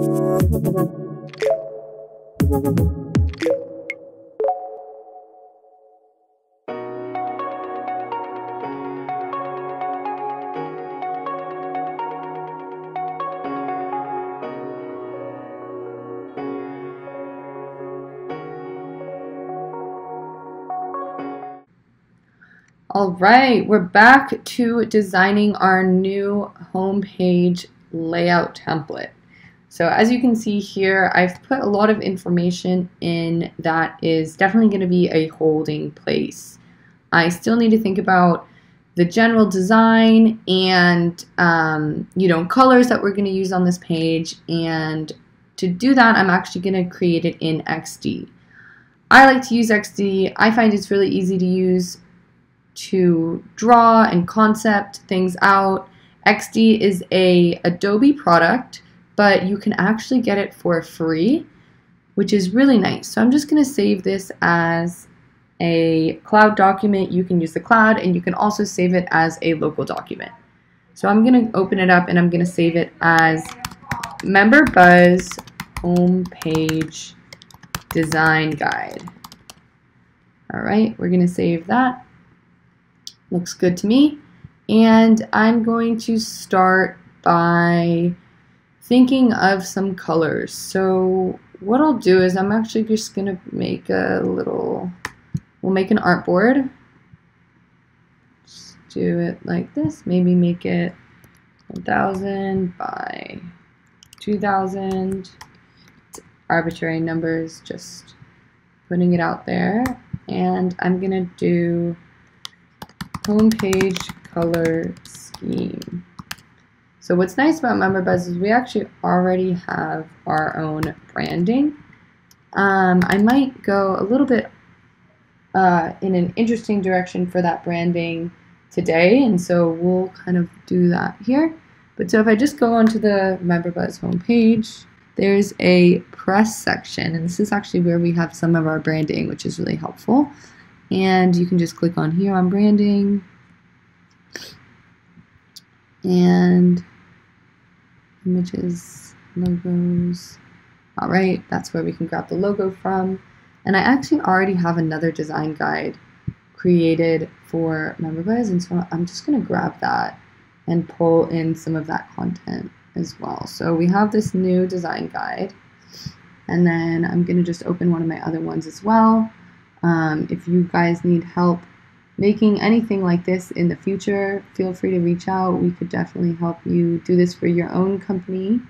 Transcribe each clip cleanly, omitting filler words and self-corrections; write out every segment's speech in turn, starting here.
All right, we're back to designing our new homepage layout template. So as you can see here, I've put a lot of information in that is definitely going to be a holding place. I still need to think about the general design and colors that we're going to use on this page. And to do that, I'm actually going to create it in XD. I like to use XD. I find it's really easy to use to draw and concept things out. XD is a Adobe product, but you can actually get it for free, which is really nice. So I'm just going to save this as a cloud document. You can use the cloud, and you can also save it as a local document. So I'm going to open it up, and I'm going to save it as Member.buzz homepage design guide. All right, we're going to save that. Looks good to me. And I'm going to start by thinking of some colors. So what I'll do is I'm actually just going to make we'll make an artboard. Just do it like this. Maybe make it 1,000 by 2,000. Arbitrary numbers, just putting it out there. And I'm going to do homepage color scheme. So what's nice about Member.buzz is we actually already have our own branding. I might go a little bit in an interesting direction for that branding today, and so we'll kind of do that here. But so if I just go onto the Member.buzz homepage, there's a press section, and this is actually where we have some of our branding, which is really helpful. And you can just click on here on branding and images, logos. All right, that's where we can grab the logo from. And I actually already have another design guide created for Member.buzz, and so I'm just going to grab that and pull in some of that content as well. So we have this new design guide, and then I'm going to just open one of my other ones as well. If you guys need help making anything like this in the future, feel free to reach out. We could definitely help you do this for your own company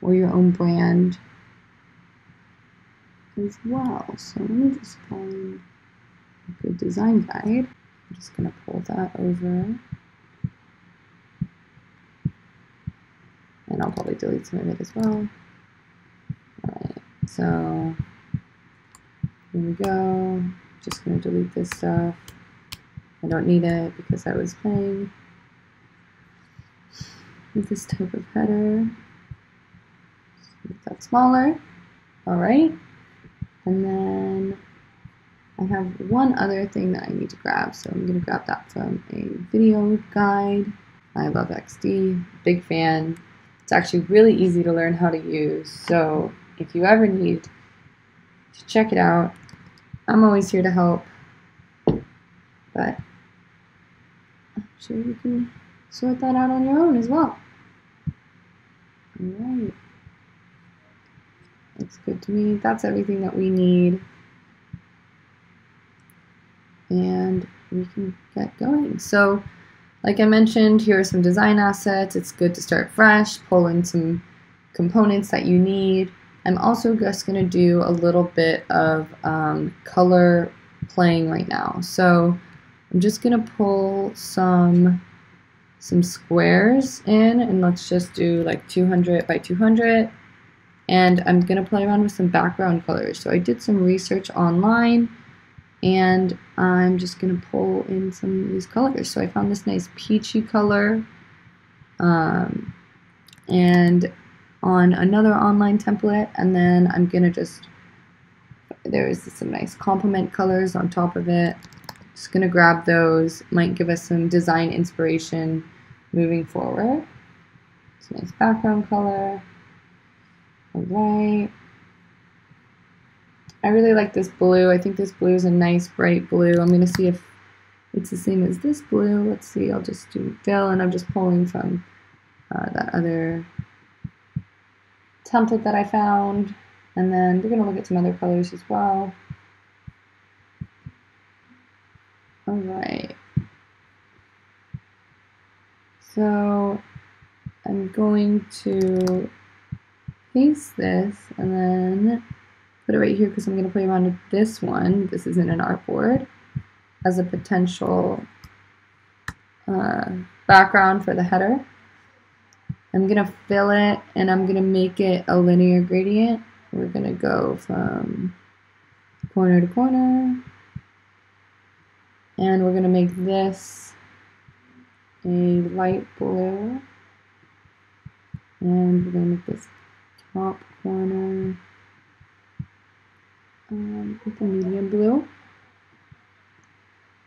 or your own brand as well. So let me just find a good design guide. I'm just going to pull that over. And I'll probably delete some of it as well. Alright, so here we go. Just going to delete this stuff. I don't need it because I was playing with this type of header. Just make that smaller. Alright. And then I have one other thing that I need to grab. So I'm going to grab that from a video guide. I love XD. Big fan. It's actually really easy to learn how to use. So if you ever need to check it out, I'm always here to help. But I'm sure you can sort that out on your own as well. Alright. Looks good to me. That's everything that we need. And we can get going. So, like I mentioned, here are some design assets. It's good to start fresh, pull in some components that you need. I'm also just going to do a little bit of color playing right now. So I'm just going to pull some squares in, and let's just do like 200 by 200. And I'm going to play around with some background colors. So I did some research online, and I'm just going to pull in some of these colors. So I found this nice peachy color, and on another online template, and then I'm going to just, there's some nice complement colors on top of it. Just going to grab those, might give us some design inspiration moving forward. It's a nice background color. All right. I really like this blue. I think this blue is a nice bright blue. I'm going to see if it's the same as this blue. Let's see. I'll just do fill, and I'm just pulling from that other template that I found. And then we're going to look at some other colors as well. All right. So I'm going to paste this and then put it right here because I'm going to play around with this one. This is in an artboard as a potential background for the header. I'm going to fill it and I'm going to make it a linear gradient. We're going to go from corner to corner, and we're going to make this a light blue, and we're going to make this top corner with a medium blue.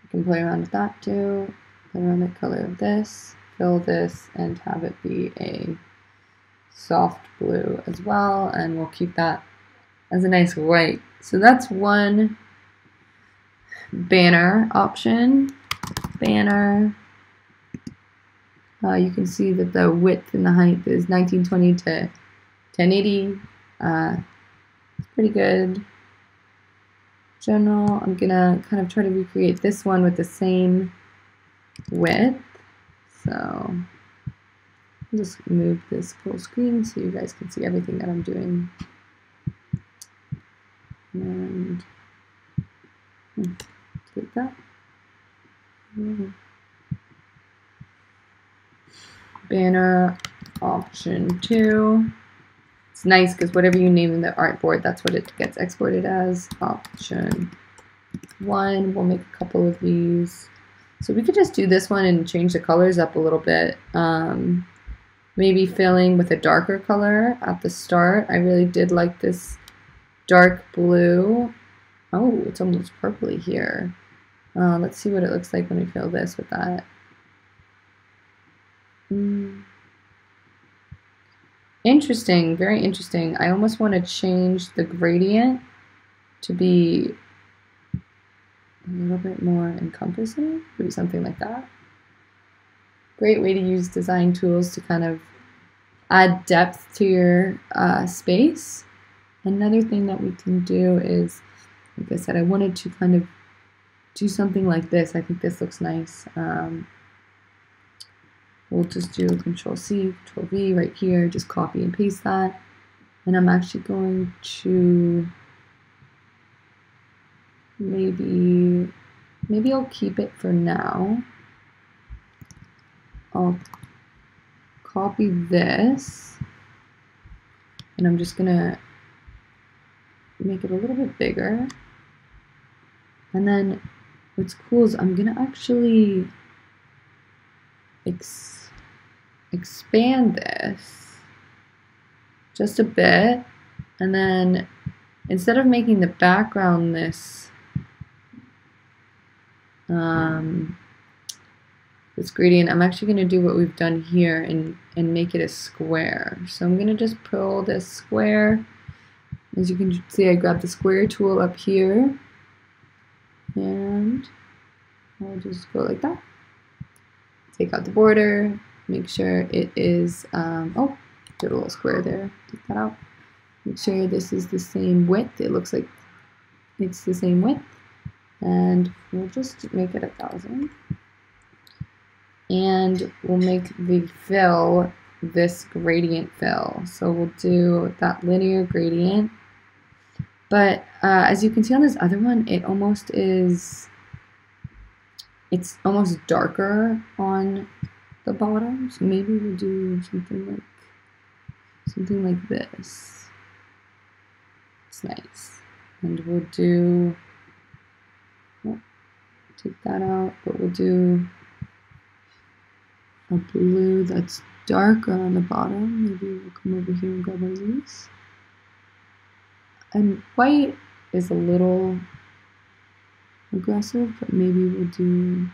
You can play around with that too, play around the color of this, fill this, and have it be a soft blue as well, and we'll keep that as a nice white. So that's one banner option. Banner. You can see that the width and the height is 1920 to 1080. It's pretty good. General, I'm gonna kind of try to recreate this one with the same width. So I'll just move this full screen so you guys can see everything that I'm doing. And take that. Banner option 2. It's nice because whatever you name in the artboard, that's what it gets exported as. Option 1. We'll make a couple of these. So we could just do this one and change the colors up a little bit. Maybe filling with a darker color at the start. I really did like this dark blue. Oh, it's almost purpley here. Let's see what it looks like when we fill this with that. Interesting, very interesting. I almost want to change the gradient to be a little bit more encompassing, maybe something like that. Great way to use design tools to kind of add depth to your space. Another thing that we can do is, like I said, I wanted to kind of do something like this. I think this looks nice. We'll just do Control-C, Control-V right here, just copy and paste that. And I'm actually going to maybe I'll keep it for now. I'll copy this, and I'm just gonna make it a little bit bigger. And then what's cool is I'm gonna actually expand this just a bit, and then instead of making the background this this gradient, I'm actually going to do what we've done here and make it a square. So I'm going to just pull this square. As you can see, I grabbed the square tool up here, and I'll just go like that. Take out the border, make sure it is, oh, did a little square there, take that out. Make sure this is the same width, it looks like it's the same width. And we'll just make it 1,000. And we'll make the fill this gradient fill. So we'll do that linear gradient. But as you can see on this other one, it almost is, it's almost darker on the bottom. So maybe we'll do something like this. It's nice. And we'll do, oh, take that out, but we'll do a blue that's darker on the bottom. Maybe we'll come over here and grab one of these. And white is a little aggressive, but maybe we'll do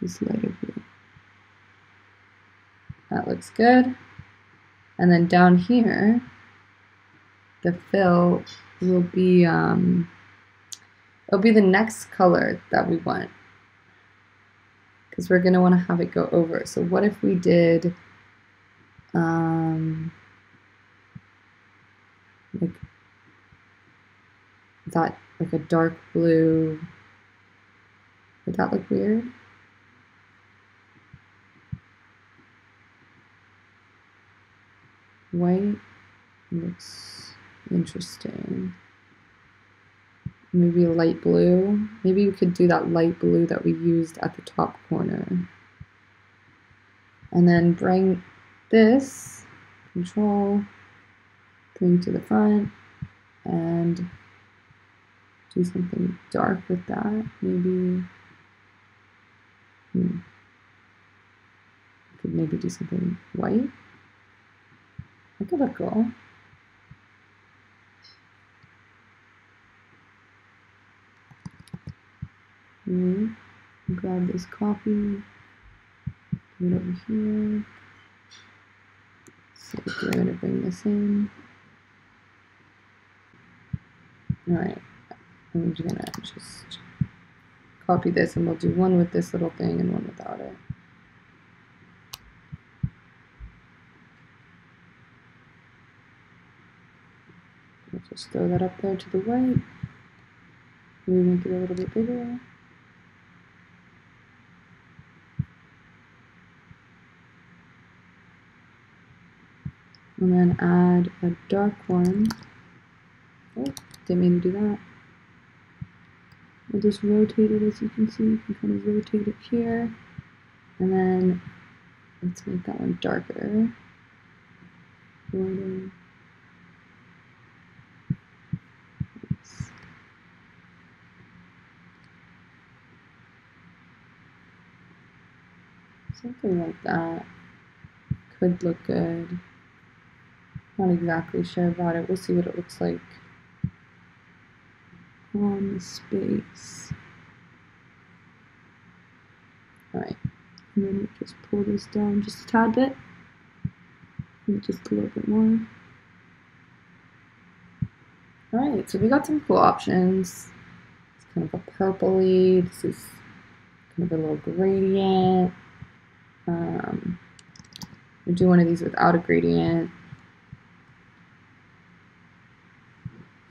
this lighter blue. That looks good. And then down here, the fill will be it'll be the next color that we want, because we're going to want to have it go over. So what if we did like that, like a dark blue? Would that look weird? White looks interesting. Maybe a light blue. Maybe we could do that light blue that we used at the top corner. And then bring this, control, bring to the front, and do something dark with that. Maybe, could maybe do something white. That could look cool. Grab this copy, put it over here. So we're going to bring this in. Alright, I'm going to just copy this, and we'll do one with this little thing and one without it. We'll just throw that up there to the right. Maybe make it a little bit bigger. And then add a dark one. Oh, didn't mean to do that. We'll just rotate it, as you can see. You can kind of rotate it here. And then let's make that one darker. Lighter. Something like that could look good. Not exactly sure about it. We'll see what it looks like on the space. Alright, and then we just pull this down just a tad bit, and just a little bit more. Alright, so we got some cool options. It's kind of a purpley. This is kind of a little gradient. We'll do one of these without a gradient.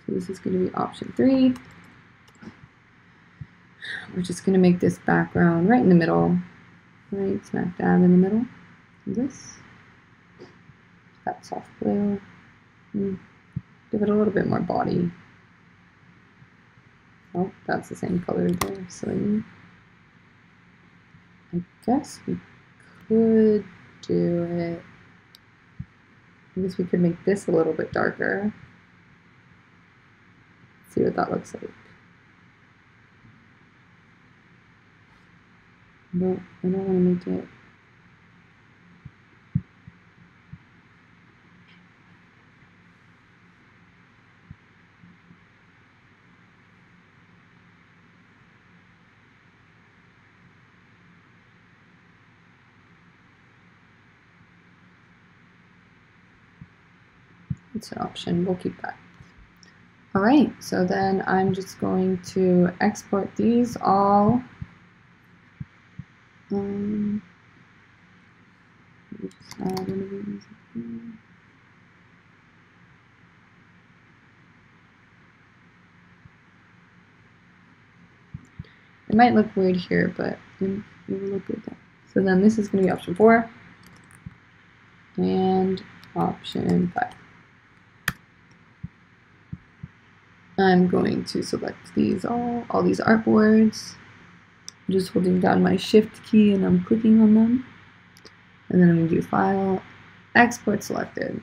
So this is going to be option 3. We're just going to make this background right in the middle, right smack dab in the middle. This, that soft blue. Give it a little bit more body. Oh, that's the same color there, silly. I guess we could do it. I guess we could make this a little bit darker. See what that looks like. But I don't want to make it. It's an option, we'll keep that. All right, so then I'm just going to export these all. Just add one of these here. It might look weird here, but it will look good there. So then this is going to be option 4 and option 5. I'm going to select these all these artboards. I'm just holding down my shift key and I'm clicking on them. And then I'm going to do File, Export Selected.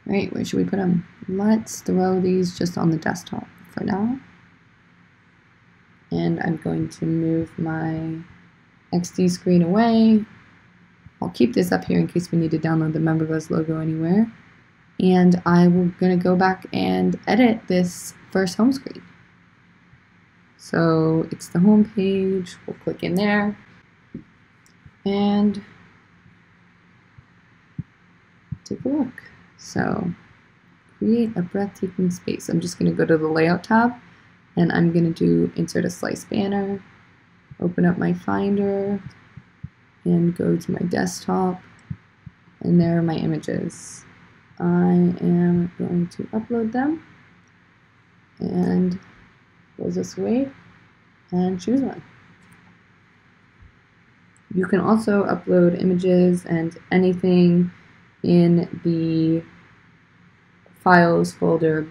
All right, where should we put them? Let's throw these just on the desktop for now. And I'm going to move my XD screen away. I'll keep this up here in case we need to download the Member.buzz logo anywhere. And I'm going to go back and edit this first home screen. So it's the home page. We'll click in there. and take a look. So create a breathtaking space. I'm just going to go to the layout tab and I'm going to do insert a slice banner, open up my Finder and go to my desktop, and there are my images. I am going to upload them and go this way and choose one. You can also upload images and anything in the files folder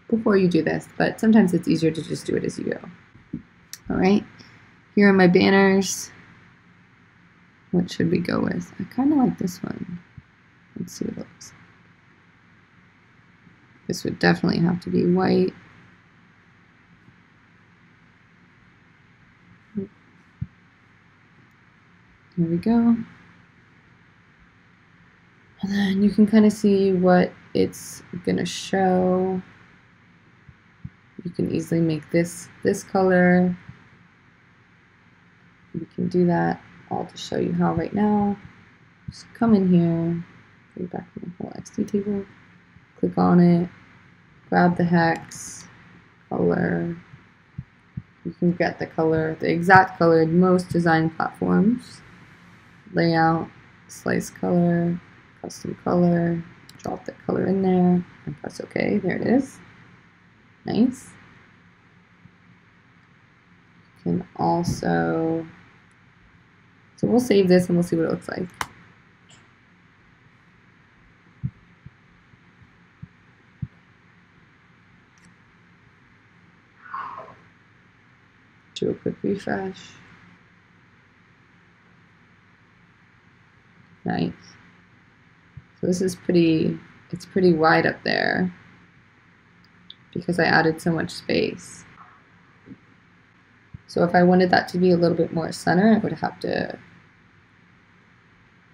before you do this, but sometimes it's easier to just do it as you go. All right, here are my banners. What should we go with? I kind of like this one. Let's see what it looks like. This would definitely have to be white. Here we go. And then you can kind of see what it's going to show. You can easily make this color. We can do that. I'll just show you how right now. Just come in here, go back to the whole XD table, click on it, grab the hex, color. You can get the color, the exact color in most design platforms. Layout, slice color, custom color, drop the color in there, and press OK. There it is. Nice. You can also, so we'll save this and we'll see what it looks like. Do a quick refresh. Nice. So this is it's pretty wide up there because I added so much space. So if I wanted that to be a little bit more center, I would have to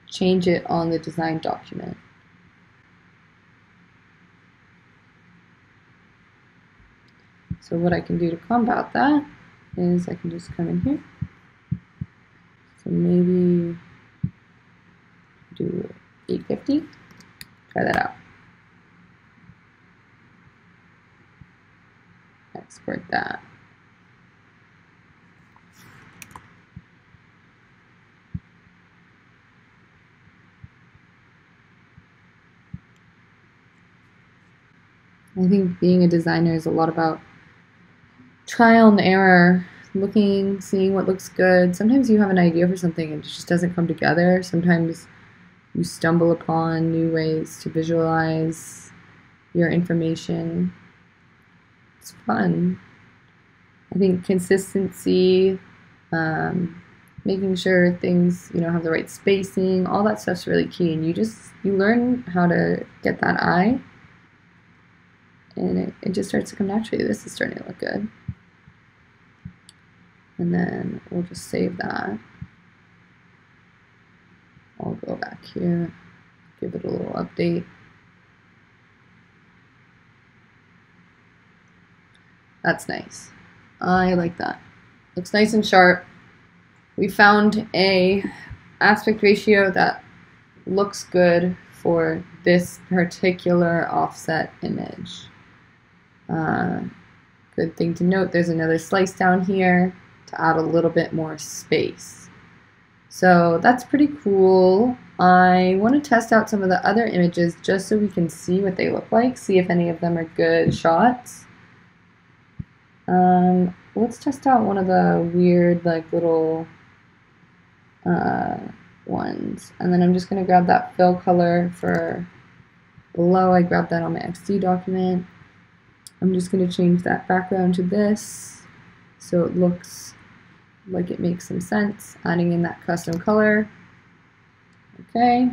change it on the design document. So what I can do to combat that is I can just come in here. So maybe do 850. Try that out. Export that. I think being a designer is a lot about trial and error, looking, seeing what looks good. Sometimes you have an idea for something and it just doesn't come together. Sometimes you stumble upon new ways to visualize your information. It's fun. I think consistency, making sure things have the right spacing, all that stuff's really key, and you learn how to get that eye, and it just starts to come naturally. This is starting to look good. And then we'll just save that. I'll go back here, give it a little update. That's nice. I like that. Looks nice and sharp. We found a aspect ratio that looks good for this particular offset image. Good thing to note, there's another slice down here to add a little bit more space. So that's pretty cool. I want to test out some of the other images just so we can see what they look like, see if any of them are good shots. Let's test out one of the weird little ones, and then I'm just going to grab that fill color for below. I grabbed that on my XD document. I'm just going to change that background to this so it looks like it makes some sense, adding in that custom color. Okay,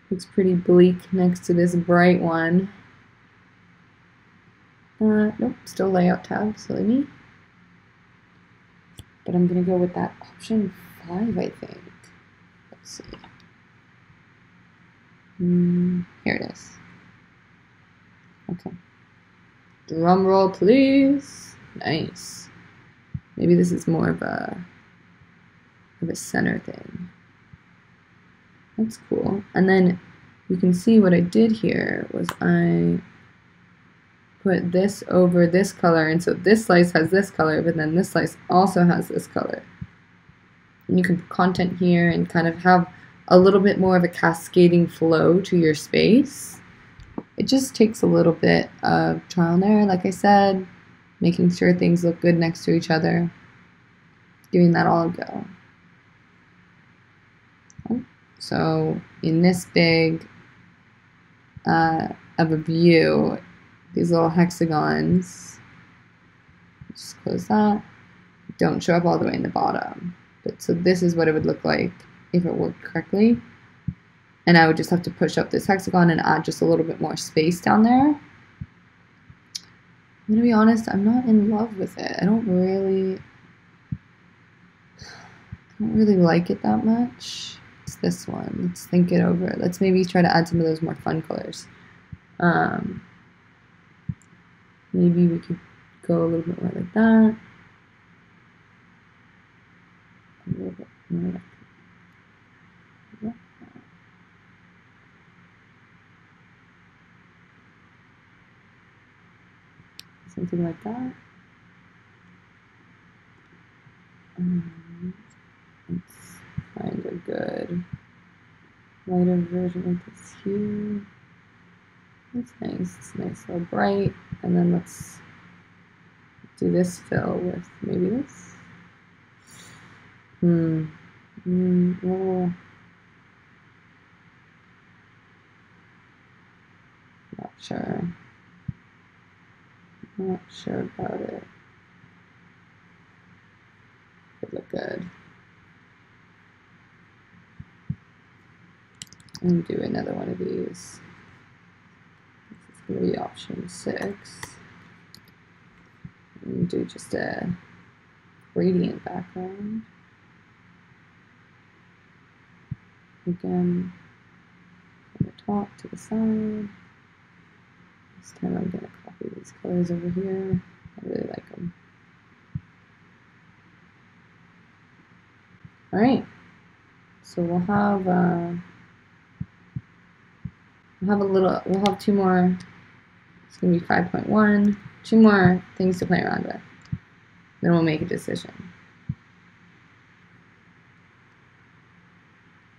looks pretty bleak next to this bright one. Nope, still layout tab, silly me. But I'm gonna go with that option 5, I think. Let's see. Here it is. Okay. Drum roll, please. Nice. Maybe this is more of a of a center thing. That's cool. And then you can see what I did here was I put this over this color, and so this slice has this color, but then this slice also has this color. And you can put content here and kind of have a little bit more of a cascading flow to your space. It just takes a little bit of trial and error, like I said, making sure things look good next to each other, giving that all a go. So in this big of a view, these little hexagons, just close that, don't show up all the way in the bottom. But so this is what it would look like if it worked correctly. And I would just have to push up this hexagon and add just a little bit more space down there. I'm gonna be honest, I'm not in love with it. I don't really like it that much. It's this one. Let's think it over. Let's maybe try to add some of those more fun colors. Maybe we could go a little bit more like that. A little bit more like that. Something like that. Let's find a good lighter version of this hue. That's nice. It's nice, little bright. And then let's do this fill with maybe this. Well, not sure. Not sure about it. Could look good. And do another one of these. This is going to be option 6. And do just a gradient background. Again, from the top to the side. This time I'm going to copy these colors over here. I really like them. All right, so we'll have two more. It's going to be 5.1. 2 more things to play around with. Then we'll make a decision.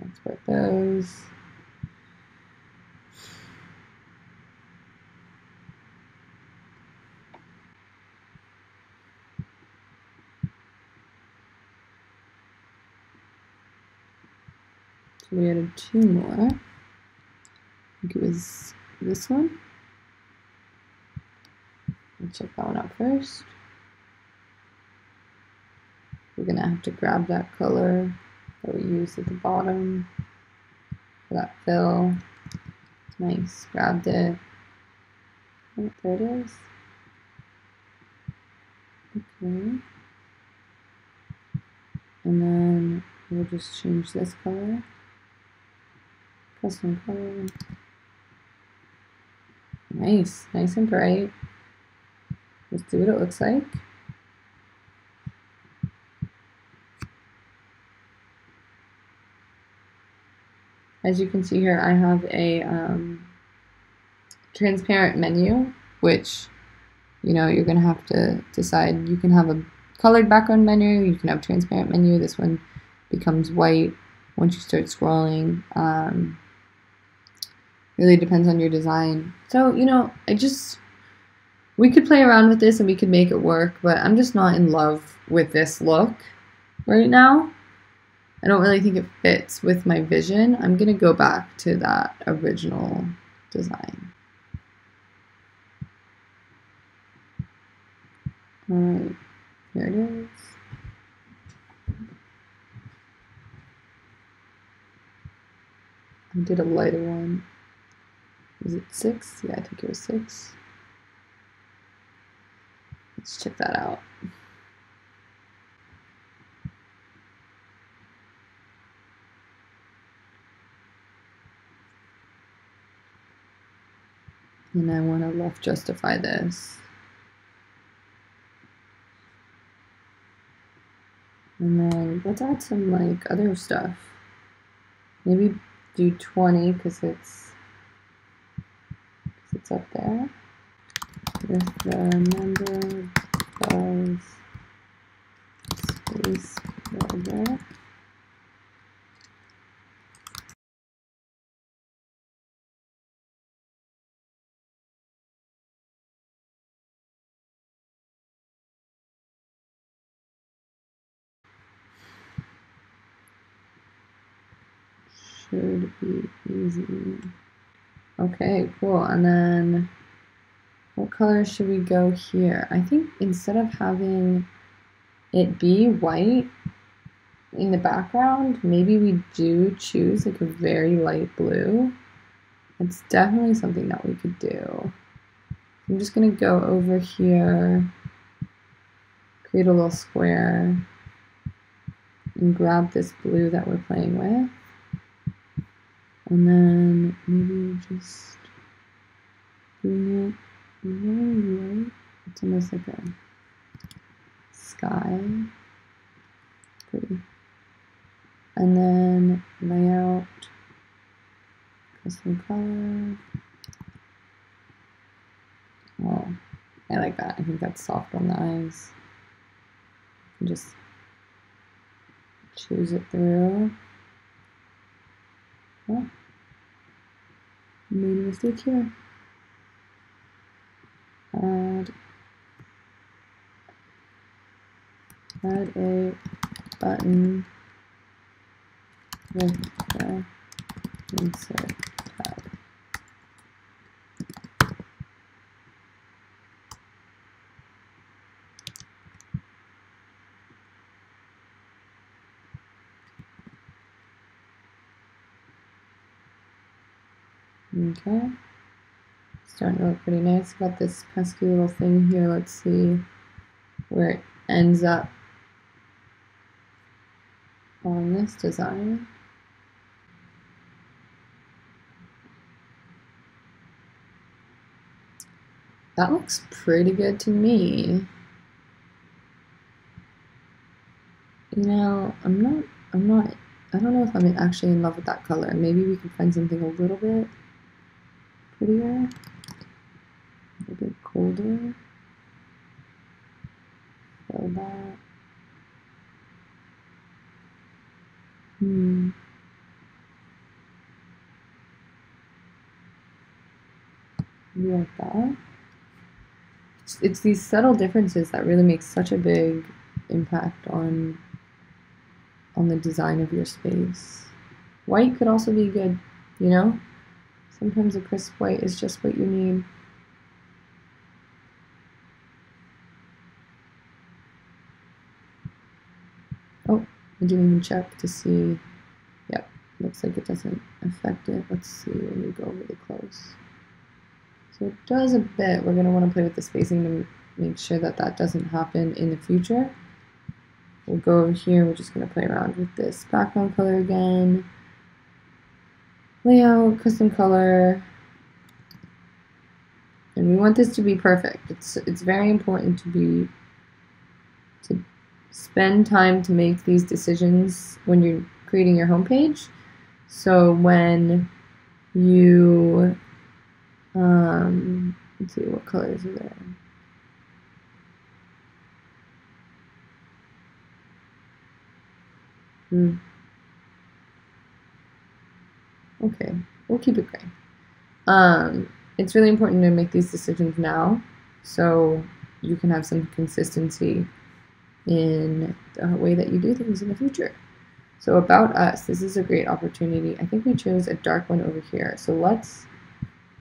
Export those. So we added 2 more. I think it was this one. Let's check that one out first. We're going to have to grab that color that we used at the bottom for that fill. Nice, grabbed it. Oh, there it is. Okay. And then we'll just change this color. Custom color. Nice, nice and bright. Let's see what it looks like. As you can see here, I have a transparent menu, which, you know, you're gonna have to decide. You can have a colored background menu, you can have transparent menu. This one becomes white once you start scrolling. Really depends on your design. So, you know, we could play around with this and we could make it work, but I'm just not in love with this look right now. I don't really think it fits with my vision. I'm gonna go back to that original design. All right, here it is. I did a lighter one. Was it 6? Yeah, I think it was 6. Let's check that out. And I want to left justify this. And then let's add some like other stuff. Maybe do 20 because it's up there with the Member.buzz space builder. Should be easy. Okay, cool. And then what color should we go here? I think instead of having it be white in the background, maybe we do choose like a very light blue. It's definitely something that we could do. I'm just gonna go over here, create a little square, and grab this blue that we're playing with. And then maybe just bring it really light. It's almost like a sky. Pretty. And then layout, custom color. Oh, I like that. I think that's soft on the eyes. You can just choose it through. Oh, made a mistake here. Add a button with the insert tab. Okay, starting to look pretty nice. Got this pesky little thing here. Let's see where it ends up on this design. That looks pretty good to me. You know, I don't know if I'm actually in love with that color. Maybe we can find something a little bit prettier, a bit colder. Fill that. Maybe like that. It's these subtle differences that really make such a big impact on the design of your space. White could also be good, you know? Sometimes a crisp white is just what you need. Oh, I didn't even check to see. Yep, looks like it doesn't affect it. Let's see when we go really close. So it does a bit. We're going to want to play with the spacing to make sure that that doesn't happen in the future. We'll go over here. We're just going to play around with this background color again. Layout, custom color. And we want this to be perfect. It's very important to spend time to make these decisions when you're creating your homepage. So when you let's see, what colors are there? Okay, we'll keep it gray. It's really important to make these decisions now so you can have some consistency in the way that you do things in the future. So about us, this is a great opportunity. I think we chose a dark one over here. So let's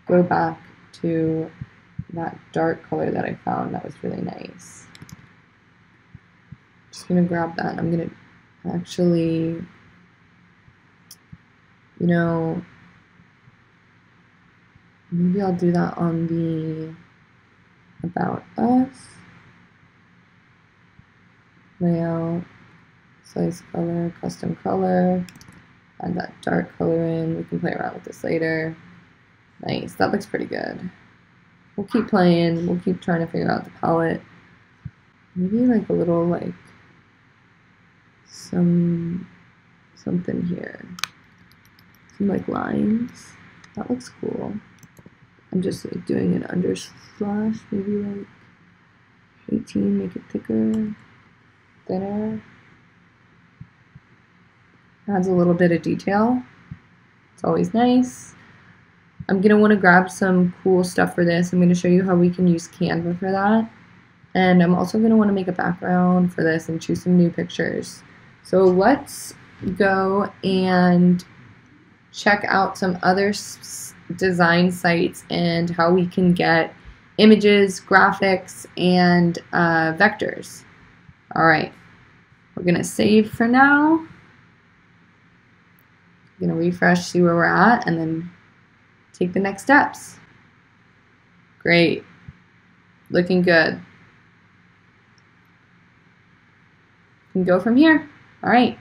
go back to that dark color that I found that was really nice. Just gonna grab that. I'm gonna actually, you know, maybe I'll do that on the about us, layout, slice color, custom color, add that dark color in. We can play around with this later. Nice, that looks pretty good. We'll keep playing, we'll keep trying to figure out the palette. Maybe like a little like something here. Some like lines. That looks cool. I'm just like doing an underslash, maybe like 18, make it thicker, thinner. Adds a little bit of detail. It's always nice. I'm going to want to grab some cool stuff for this. I'm going to show you how we can use Canva for that. And I'm also going to want to make a background for this and choose some new pictures. So let's go and check out some other design sites and how we can get images, graphics, and vectors. All right, we're going to save for now. I'm going to refresh, see where we're at, and then take the next steps. Great. Looking good. We can go from here. All right.